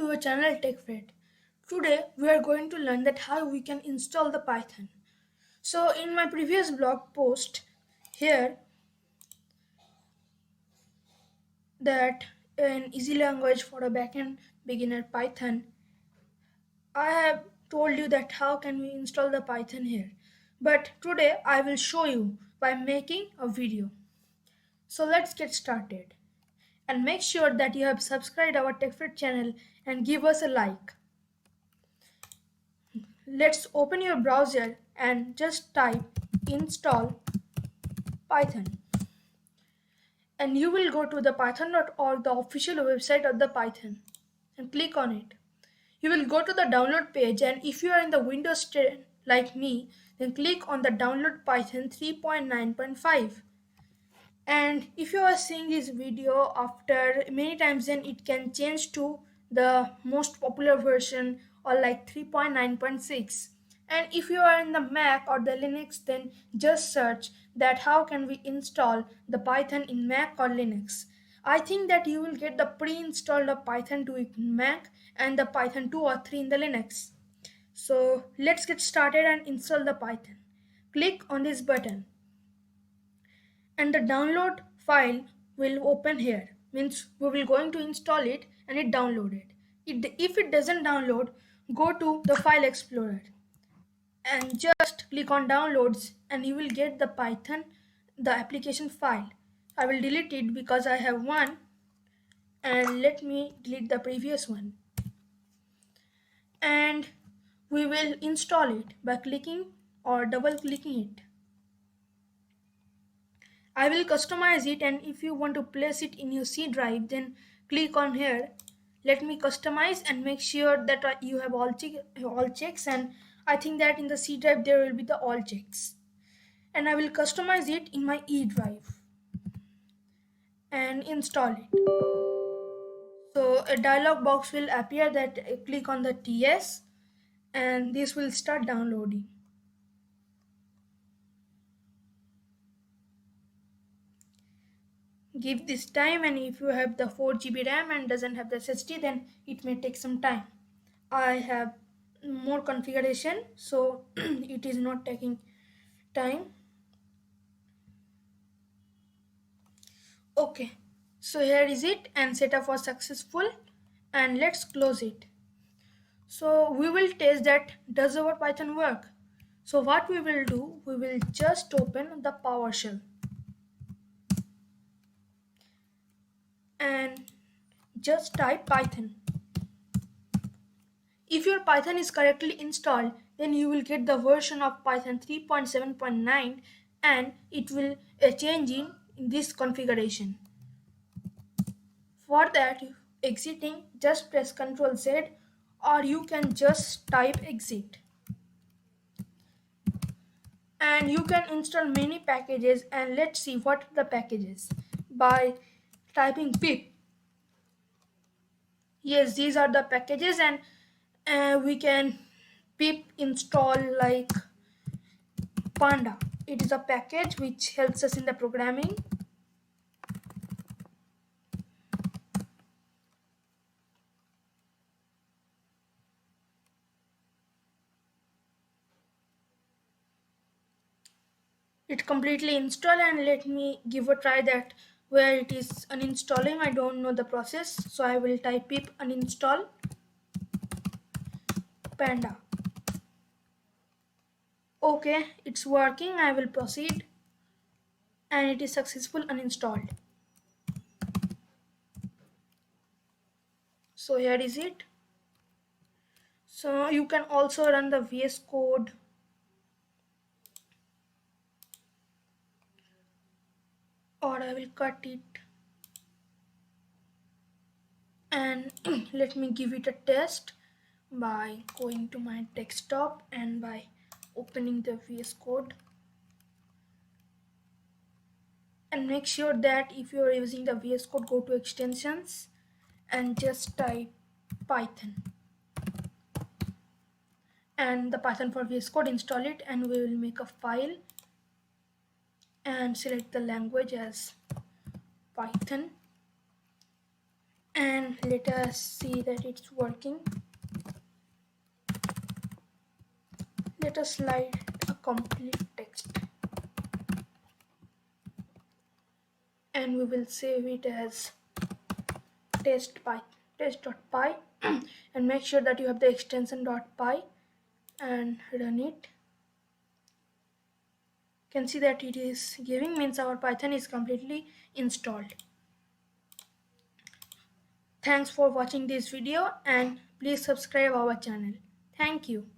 to your channel TechFed. Today we are going to learn that how we can install the Python. So in my previous blog post here that an easy language for a backend beginner Python, I have told you that how can we install the Python here. But today I will show you by making a video. So let's get started. And make sure that you have subscribed our TechFed channel and give us a like. Let's open your browser and just type install Python. And you will go to the python.org, the official website of the Python, and click on it. You will go to the download page, and if you are in the Windows 10 like me, then click on the download Python 3.9.5. And if you are seeing this video after many times, then it can change to the most popular version or like 3.9.6. And if you are in the Mac or the Linux, then just search that how can we install the Python in Mac or Linux. I think that you will get the pre-installed of Python 2 in Mac and the Python 2 or 3 in the Linux. So let's get started and install the Python. Click on this button and the download file will open here. Means we will going to install it and it downloaded. If it doesn't download, go to the file explorer and just click on downloads and you will get the Python, the application file. I will delete it because I have one, and let me delete the previous one. And we will install it by clicking or double clicking it. I will customize it, and if you want to place it in your C drive, then click on here. Let me customize and make sure that you have all checks, and I think that in the C drive there will be the all checks. And I will customize it in my E drive and install it. So a dialog box will appear that click on the TS and this will start downloading. Give this time, and if you have the 4 GB RAM and doesn't have the SSD, then it may take some time. I have more configuration, so it is not taking time. Okay, so here is it, and setup was successful, and let's close it. So we will test that does our Python work. So what we will do, we will just open the PowerShell and just type Python. If your Python is correctly installed, then you will get the version of Python 3.7.9 and it will change in this configuration. For that, exiting, just press Ctrl Z, or you can just type exit. And you can install many packages, and let's see what are the packages by typing pip. Yes, these are the packages, and we can pip install like Panda. It is a package which helps us in the programming. It completely installed, and let me give a try that where it is uninstalling. I don't know the process, so I will type pip uninstall Panda. Okay, it's working. I will proceed, and it is successful uninstalled. So here is it. So you can also run the VS Code, or I will cut it and let me give it a test by going to my desktop and by opening the VS Code. And make sure that if you are using the VS Code, go to extensions and just type Python and the Python for VS Code, install it, and we will make a file and select the language as Python. and let us see that it's working. Let us write a complete text and we will save it as test.py and make sure that you have the extension .py and run it. You can see that it is giving, means our Python is completely installed. Thanks for watching this video and please subscribe our channel. Thank you.